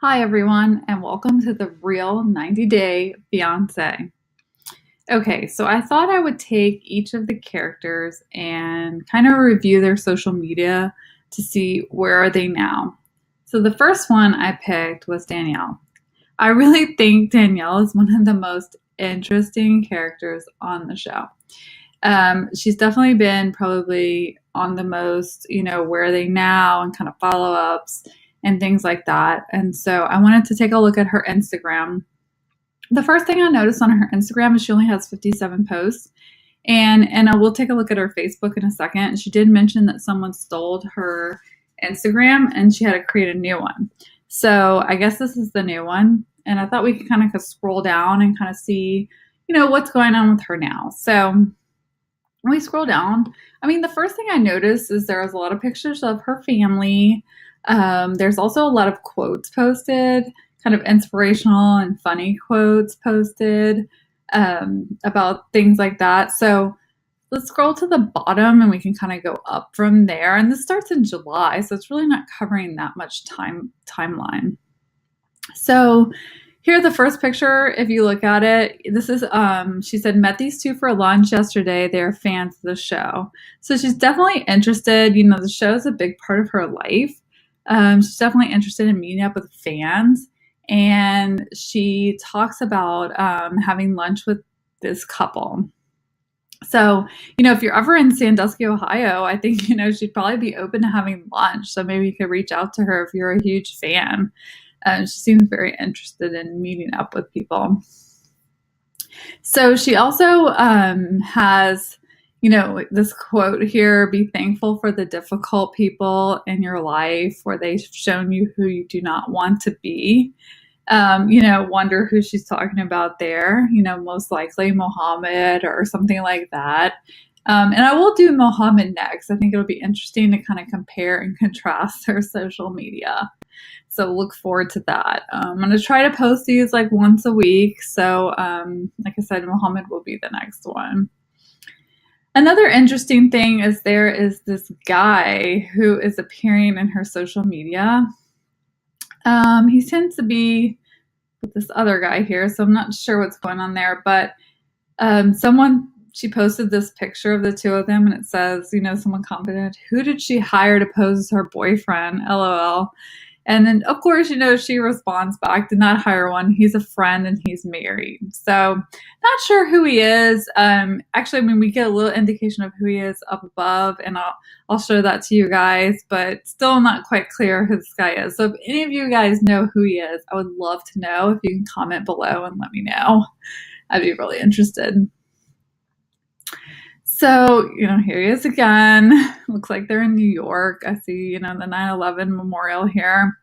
Hi, everyone, and welcome to the Real 90-Day Fiance. Okay, so I thought I would take each of the characters and kind of review their social media to see where are they now. So the first one I picked was Danielle. I really think Danielle is one of the most interesting characters on the show. She's definitely been probably on the most, where are they now and kind of follow ups and things like that. And so I wanted to take a look at her Instagram. The first thing I noticed on her Instagram is she only has 57 posts. And I will take a look at her Facebook in a second. She did mention that someone stole her Instagram and she had to create a new one. So I guess this is the new one. And I thought we could kind of scroll down and kind of see, what's going on with her now. So when we scroll down, the first thing I noticed is there was a lot of pictures of her family. There's also a lot of quotes posted, kind of inspirational and funny quotes posted about things like that. So let's scroll to the bottom and we can kind of go up from there. And this starts in July, so it's really not covering that much timeline. So here, the first picture, if you look at it, this is, she said, met these two for lunch yesterday. They're fans of the show. So she's definitely interested. The show is a big part of her life. She's definitely interested in meeting up with fans. And she talks about having lunch with this couple. So, if you're ever in Sandusky, Ohio, I think, she'd probably be open to having lunch. So maybe you could reach out to her if you're a huge fan. She seems very interested in meeting up with people. So she also has, this quote here, be thankful for the difficult people in your life where they've shown you who you do not want to be. Wonder who she's talking about there, most likely Mohammed or something like that. And I will do Mohammed next. I think it'll be interesting to kind of compare and contrast her social media. So look forward to that. I'm going to try to post these like once a week. So like I said, Mohammed will be the next one. Another interesting thing is there is this guy who is appearing in her social media. He tends to be with this other guy here, so I'm not sure what's going on there. But she posted this picture of the two of them, and it says, someone commented, who did she hire to pose as her boyfriend? LOL. And then, of course, she responds back, did not hire one. He's a friend and he's married. So not sure who he is. Actually, we get a little indication of who he is up above, and I'll show that to you guys, but still not quite clear who this guy is. So if any of you guys know who he is, I would love to know. If you can comment below and let me know. I'd be really interested. So, here he is again. Looks like they're in New York. I see, the 9/11 memorial here.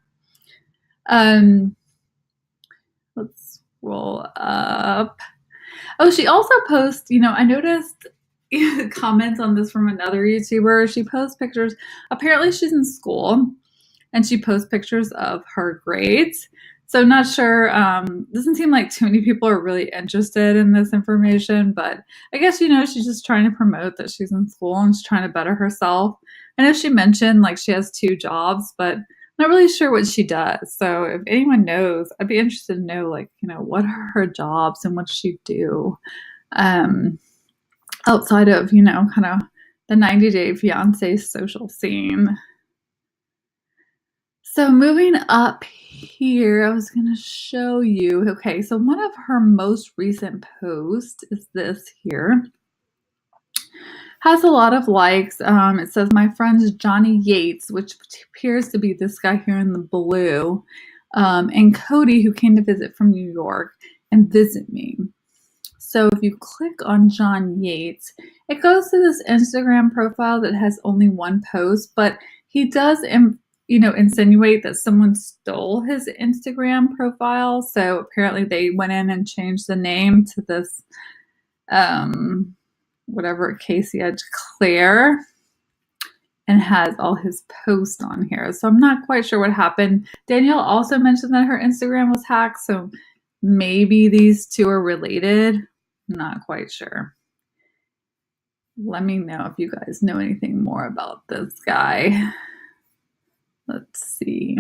Let's roll up. Oh, she also posts, I noticed comments on this from another YouTuber. She posts pictures. Apparently she's in school and she posts pictures of her grades. So not sure, doesn't seem like too many people are really interested in this information, but I guess, she's just trying to promote that she's in school and she's trying to better herself. I know she mentioned like she has 2 jobs, but I'm not really sure what she does. So if anyone knows, I'd be interested to know, like, what are her jobs and what does she do outside of, kind of the 90-Day Fiance social scene. So moving up here, I was going to show you. Okay, so one of her most recent posts is this here. Has a lot of likes. It says, my friend's Johnny Yates, which appears to be this guy here in the blue, and Cody, who came to visit from New York and visit me. So if you click on John Yates, it goes to this Instagram profile that has only 1 post, but he does insinuate that someone stole his Instagram profile. So apparently they went in and changed the name to this, whatever case he had, Claire, and has all his posts on here. So I'm not quite sure what happened. Danielle also mentioned that her Instagram was hacked. So maybe these two are related. Not quite sure. Let me know if you guys know anything more about this guy. Let's see.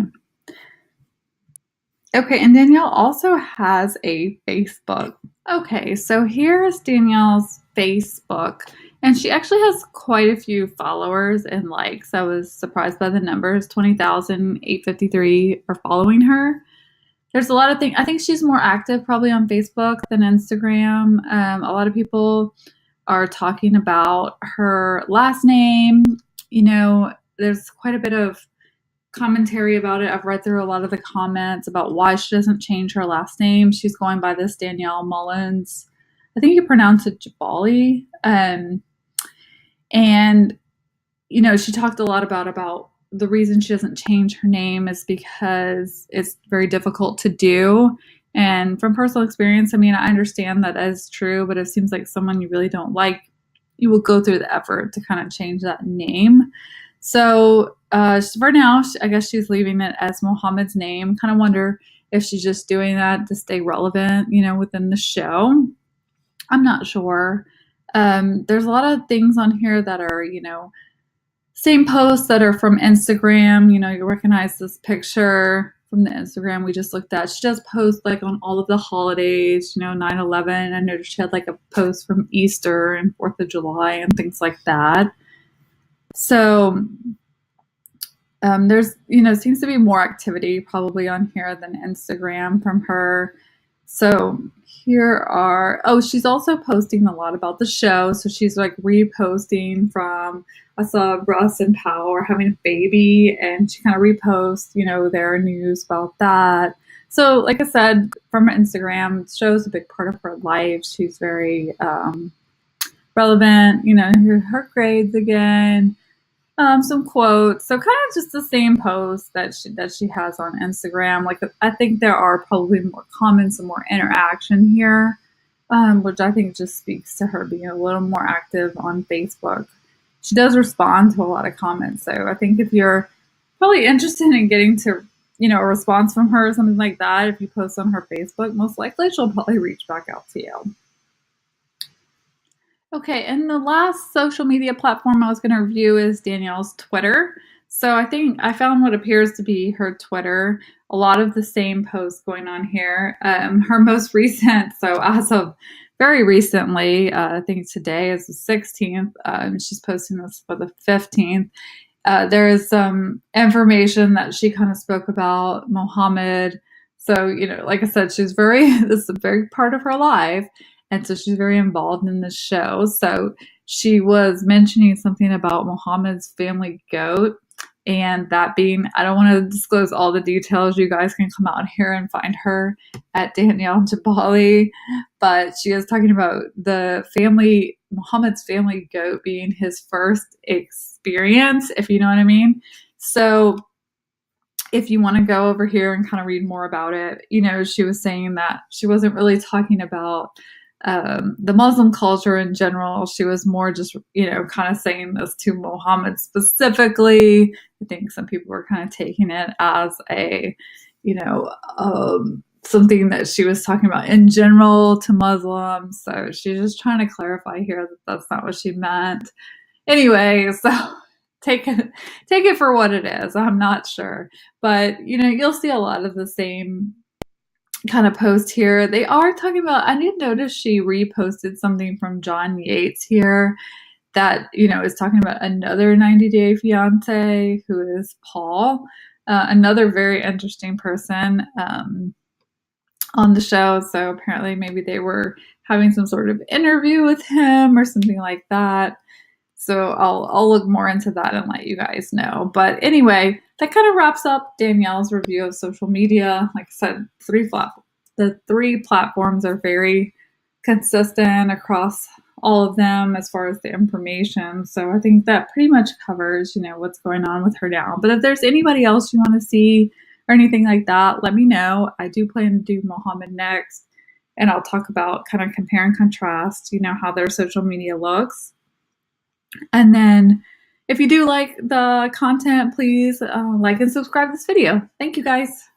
Okay, and Danielle also has a Facebook. Okay, so here's Danielle's Facebook, and she actually has quite a few followers and likes. I was surprised by the numbers. 20,853 are following her. There's a lot of things. I think she's more active probably on Facebook than Instagram. A lot of people are talking about her last name. You know, there's quite a bit of commentary about it. I've read through a lot of the comments about why she doesn't change her last name. She's going by this Danielle Mullins. I think you pronounce it Jabali. And she talked a lot about the reason she doesn't change her name is because it's very difficult to do. And from personal experience, I mean, I understand that is true, but it seems like someone you really don't like, you will go through the effort to kind of change that name. So for now, I guess she's leaving it as Mohammed's name. Kind of wonder if she's just doing that to stay relevant, within the show. I'm not sure. There's a lot of things on here that are, same posts that are from Instagram. You recognize this picture from the Instagram we just looked at. She does post like on all of the holidays, 9/11. I noticed she had like a post from Easter and 4th of July and things like that. So there's, seems to be more activity probably on here than Instagram from her. So she's also posting a lot about the show. So she's like reposting from, I saw Russ and Powell are having a baby, and she kind of reposts, their news about that. So like I said, from Instagram, the show is a big part of her life. She's very relevant, her grades again. Some quotes. So kind of just the same post that she has on Instagram. Like I think there are probably more comments and more interaction here, which I think just speaks to her being a little more active on Facebook. She does respond to a lot of comments, so I think if you're probably interested in getting to a response from her or something like that, if you post on her Facebook, most likely she'll probably reach back out to you. Okay, and the last social media platform I was going to review is Danielle's Twitter. So I think I found what appears to be her Twitter. A lot of the same posts going on here. Her most recent, so as of very recently, I think today is the 16th. She's posting this for the 15th. There is some information that she kind of spoke about Mohammed. So, like I said, this is a very part of her life. And so she's very involved in this show. So she was mentioning something about Mohammed's family goat. And that being, I don't want to disclose all the details. You guys can come out here and find her at Danielle Jabali. But she is talking about Muhammad's family goat being his first experience, if you know what I mean. So if you want to go over here and kind of read more about it, she was saying that she wasn't really talking about the Muslim culture in general. She was more just, kind of saying this to Muhammad specifically. I think some people were kind of taking it as a, something that she was talking about in general to Muslims. So she's just trying to clarify here that that's not what she meant. Anyway, so take it for what it is. I'm not sure, but you'll see a lot of the same kind of post here. They are talking about, I did notice she reposted something from John Yates here that, is talking about another 90-day fiance who is Paul, another very interesting person on the show. So apparently maybe they were having some sort of interview with him or something like that. So I'll look more into that and let you guys know. But anyway, that kind of wraps up Danielle's review of social media. Like I said, the three platforms are very consistent across all of them as far as the information. So I think that pretty much covers, what's going on with her now. But if there's anybody else you want to see or anything like that, let me know. I do plan to do Mohammed next, and I'll talk about kind of compare and contrast, how their social media looks. And then if you do like the content, please like and subscribe to this video. Thank you guys.